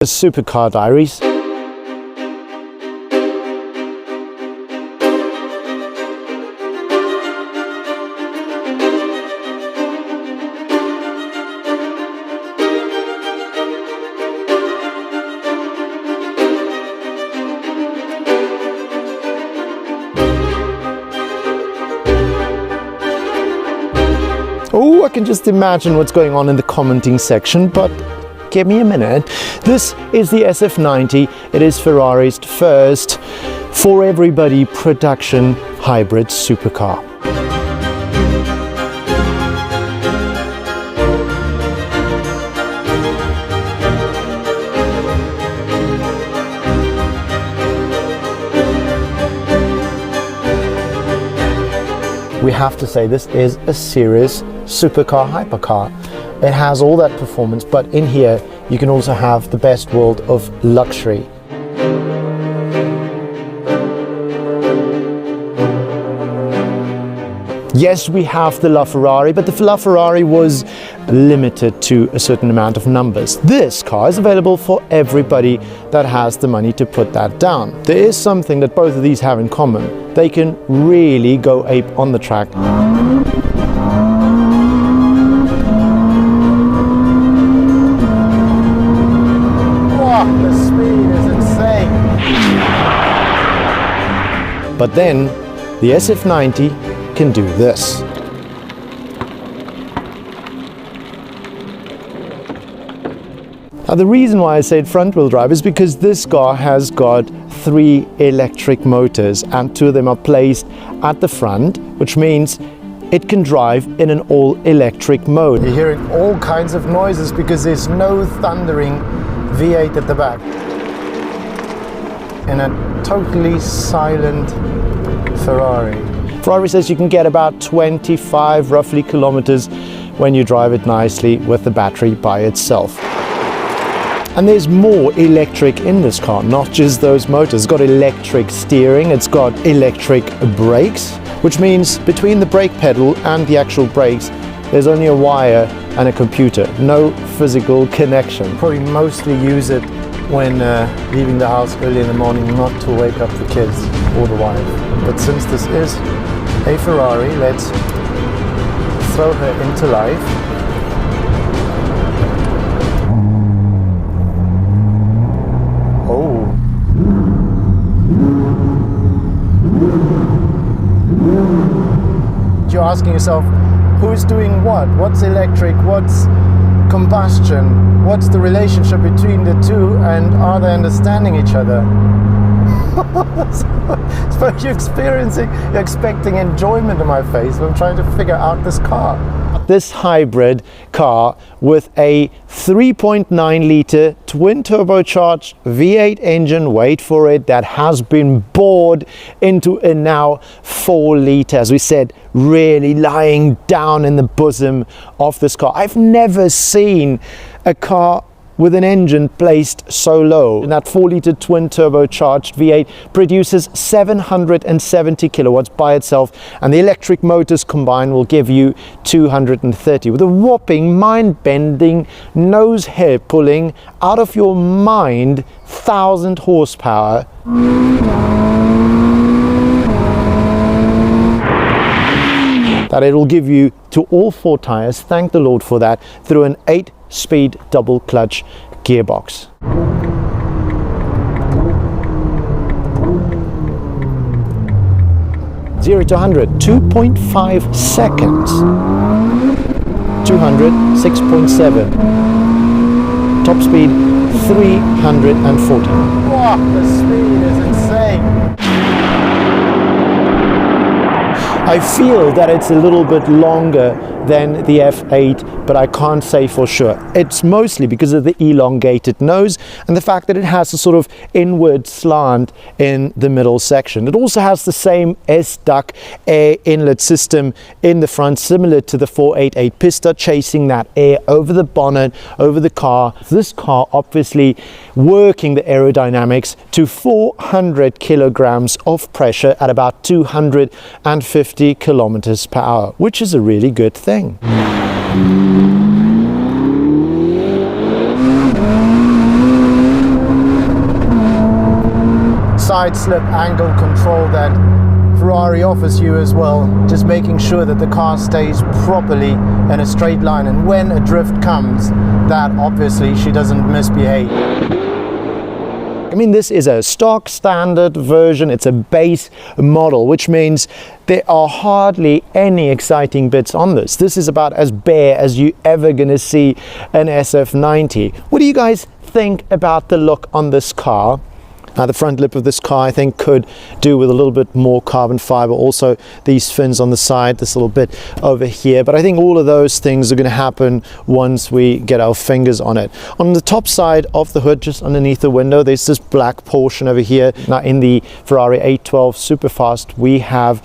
Supercar Diaries. Oh, I can just imagine what's going on in the commenting section, but give me a minute. This is the SF90. It is Ferrari's first for everybody production hybrid supercar. We have to say this is a serious supercar hypercar. It has all that performance, but in here you can also have the best world of luxury. Yes, we have the LaFerrari, but the LaFerrari was limited to a certain amount of numbers. This car is available for everybody that has the money to put that down. There is something that both of these have in common. They can really go ape on the track. The speed is insane. But then the SF90 can do this. Now the reason why I said front wheel drive is because this car has got 3 electric motors and 2 of them are placed at the front, which means it can drive in an all-electric mode. You're hearing all kinds of noises because there's no thundering V8 at the back. In a totally silent Ferrari. Ferrari says you can get about 25 roughly kilometers when you drive it nicely with the battery by itself. And there's more electric in this car, not just those motors. It's got electric steering, it's got electric brakes, which means between the brake pedal and the actual brakes, there's only a wire and a computer, no physical connection. Probably mostly use it when leaving the house early in the morning, not to wake up the kids or the wife. But since this is a Ferrari, let's throw her into life. Oh. You're asking yourself, who's doing what? What's electric? What's combustion? What's the relationship between the two, and are they understanding each other? So you're expecting enjoyment in my face when I'm trying to figure out this car. This hybrid car with a 3.9 litre twin turbocharged V8 engine, wait for it, that has been bored into a now 4 litre, as we said, really lying down in the bosom of this car. I've never seen a car with an engine placed so low. And that 4 litre twin turbocharged V8 produces 770 kilowatts by itself, and the electric motors combined will give you 230 with a whopping, mind-bending, nose hair pulling, out of your mind 1,000 horsepower. That it will give you to all 4 tires, thank the Lord for that, through an 8-speed double clutch gearbox. Zero to 100, 2.5 seconds. 200, 6.7. Top speed, 340. Wow, the speed is insane. I feel that it's a little bit longer than the F8, but I can't say for sure. It's mostly because of the elongated nose and the fact that it has a sort of inward slant in the middle section. It also has the same S-duct air inlet system in the front, similar to the 488 Pista, chasing that air over the bonnet, over the car. This car obviously working the aerodynamics to 400 kilograms of pressure at about 250 kilometers per hour, which is a really good thing. side slip angle control that Ferrari offers you as well, just making sure that the car stays properly in a straight line, and when a drift comes, that obviously she doesn't misbehave. I mean, this is a stock standard version, it's a base model, which means there are hardly any exciting bits on this. This is about as bare as you're ever gonna see an SF90. What do you guys think about the look on this car? The front lip of this car, I think, could do with a little bit more carbon fiber. Also, these fins on the side, this little bit over here. But I think all of those things are going to happen once we get our fingers on it. On the top side of the hood, just underneath the window, there's this black portion over here. Now, in the Ferrari 812 Superfast, we have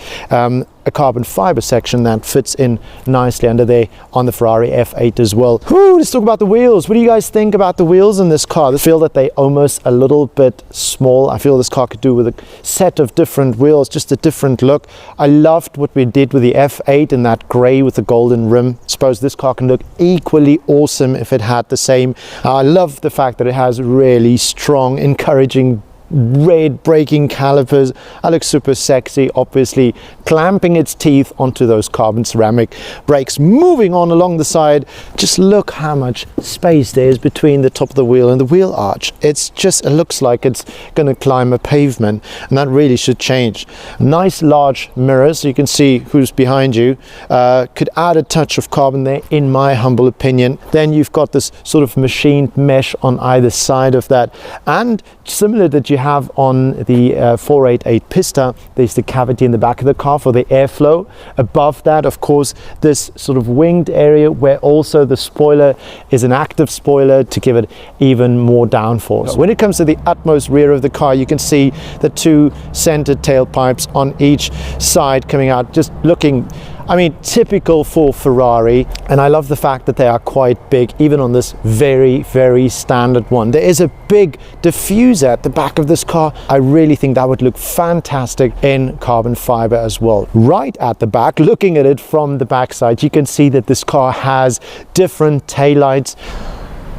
a carbon fiber section that fits in nicely under there on the Ferrari F8 as well. Whew, let's talk about the wheels. What do you guys think about the wheels in this car? I feel that they almost a little bit small. I feel this car could do with a set of different wheels, just a different look. I loved what we did with the F8 in that grey with the golden rim. I suppose this car can look equally awesome if it had the same. I love the fact that it has really strong, encouraging red braking calipers. I look super sexy, obviously clamping its teeth onto those carbon ceramic brakes. Moving on along the side, just look how much space there is between the top of the wheel and the wheel arch. It looks like it's going to climb a pavement, and that really should change. Nice large mirrors so you can see who's behind you. Could add a touch of carbon there, in my humble opinion. Then you've got this sort of machined mesh on either side of that, and similar that you have on the 488 Pista, there's the cavity in the back of the car for the airflow. Above that, of course, this sort of winged area where also the spoiler is an active spoiler to give it even more downforce. When it comes to the utmost rear of the car, you can see the two centered tailpipes on each side coming out, just looking, I mean, typical for Ferrari. And I love the fact that they are quite big, even on this very, very standard one. There is a big diffuser at the back of this car. I really think that would look fantastic in carbon fiber as well. Right at the back, looking at it from the backside, you can see that this car has different taillights.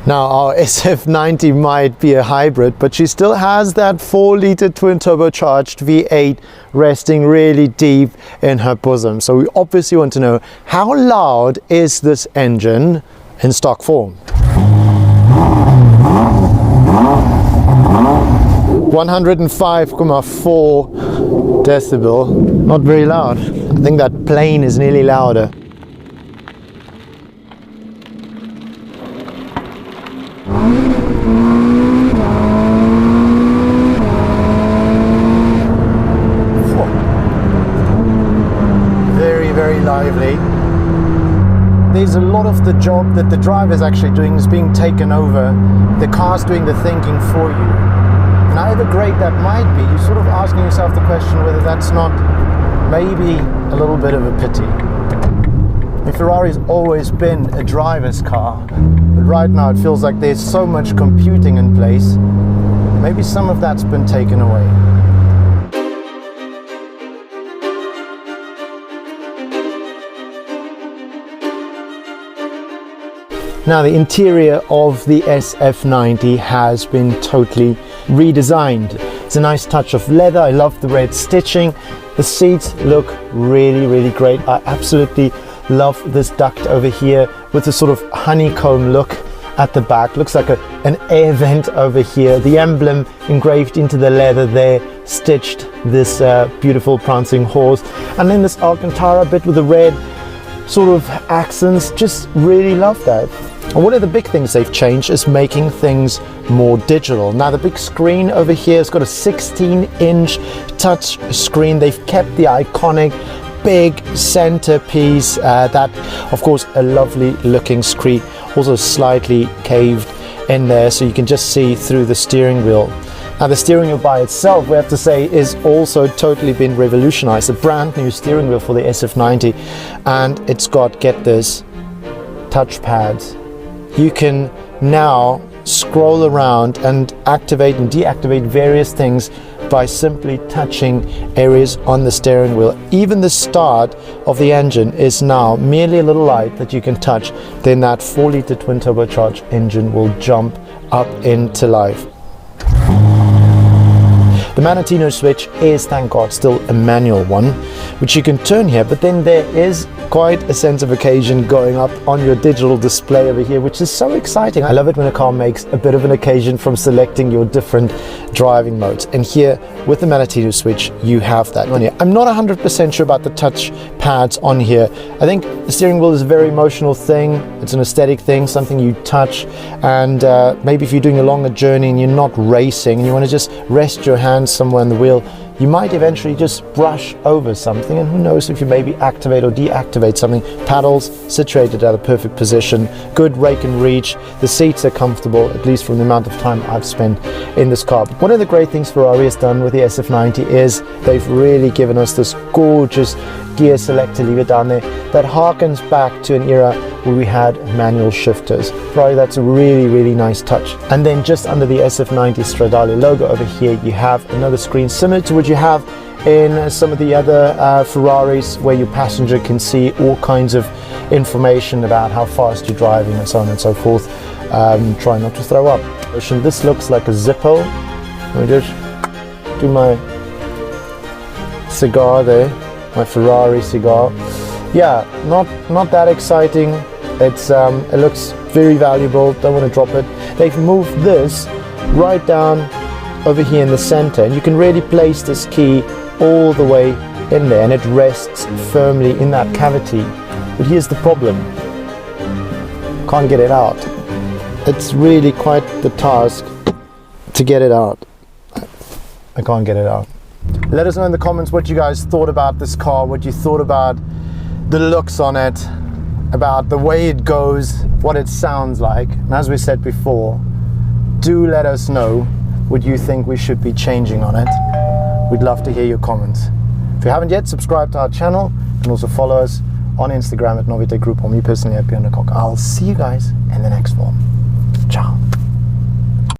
Now, our SF90 might be a hybrid, but she still has that 4-liter twin turbocharged V8 resting really deep in her bosom. So we obviously want to know, how loud is this engine in stock form? 105.4 decibel. Not very loud. I think that plane is nearly louder. Very lively. There's a lot of the job that the driver is actually doing is being taken over. The car's doing the thinking for you. And however great that might be, you're sort of asking yourself the question whether that's not maybe a little bit of a pity. I mean, Ferrari's always been a driver's car, but right now it feels like there's so much computing in place. Maybe some of that's been taken away. Now, the interior of the SF90 has been totally redesigned. It's a nice touch of leather. I love the red stitching. The seats look really, really great. I absolutely love this duct over here with the sort of honeycomb look at the back. Looks like an air vent over here. The emblem engraved into the leather there, stitched this beautiful prancing horse. And then this Alcantara bit with the red sort of accents. Just really love that. And one of the big things they've changed is making things more digital. Now, the big screen over here has got a 16-inch touch screen. They've kept the iconic big centerpiece. That, of course, a lovely looking screen. Also slightly caved in there, so you can just see through the steering wheel. Now, the steering wheel by itself, we have to say, is also totally been revolutionized. A brand new steering wheel for the SF90, and it's got, get this, touch pads. You can now scroll around and activate and deactivate various things by simply touching areas on the steering wheel. Even the start of the engine is now merely a little light that you can touch. Then that 4-liter twin turbocharged engine will jump up into life. The Manettino switch is, thank God, still a manual one, which you can turn here, but then there is quite a sense of occasion going up on your digital display over here, which is so exciting. I love it when a car makes a bit of an occasion from selecting your different driving modes. And here with the Manettino switch, you have that on here. I'm not 100% sure about the touch pads on here. I think the steering wheel is a very emotional thing. It's an aesthetic thing, something you touch. And maybe if you're doing a longer journey and you're not racing and you want to just rest your hands somewhere on the wheel, you might eventually just brush over something, and who knows if you maybe activate or deactivate something. Paddles situated at a perfect position, good rake and reach. The seats are comfortable, at least from the amount of time I've spent in this car. One of the great things Ferrari has done with the SF90 is they've really given us this gorgeous gear selector lever down there that harkens back to an era where we had manual shifters. Ferrari, that's a really, really nice touch. And then just under the SF90 Stradale logo over here, you have another screen similar to what you have in some of the other Ferraris, where your passenger can see all kinds of information about how fast you're driving and so on and so forth. Try not to throw up. This looks like a Zippo. Let me just do my cigar there, my Ferrari cigar. Yeah, not that exciting. It's it looks very valuable. Don't want to drop it. They've moved this right down over here in the center, and you can really place this key all the way in there, and it rests firmly in that cavity. But here's the problem: can't get it out. It's really quite the task to get it out. I can't get it out. Let us know in the comments what you guys thought about this car, what you thought about the looks on it, about the way it goes, what it sounds like. And as we said before, do let us know what you think we should be changing on it. We'd love to hear your comments. If you haven't yet, subscribe to our channel and also follow us on Instagram at Novitec Group, or me personally at Björn de Kock. I'll see you guys in the next one. Ciao.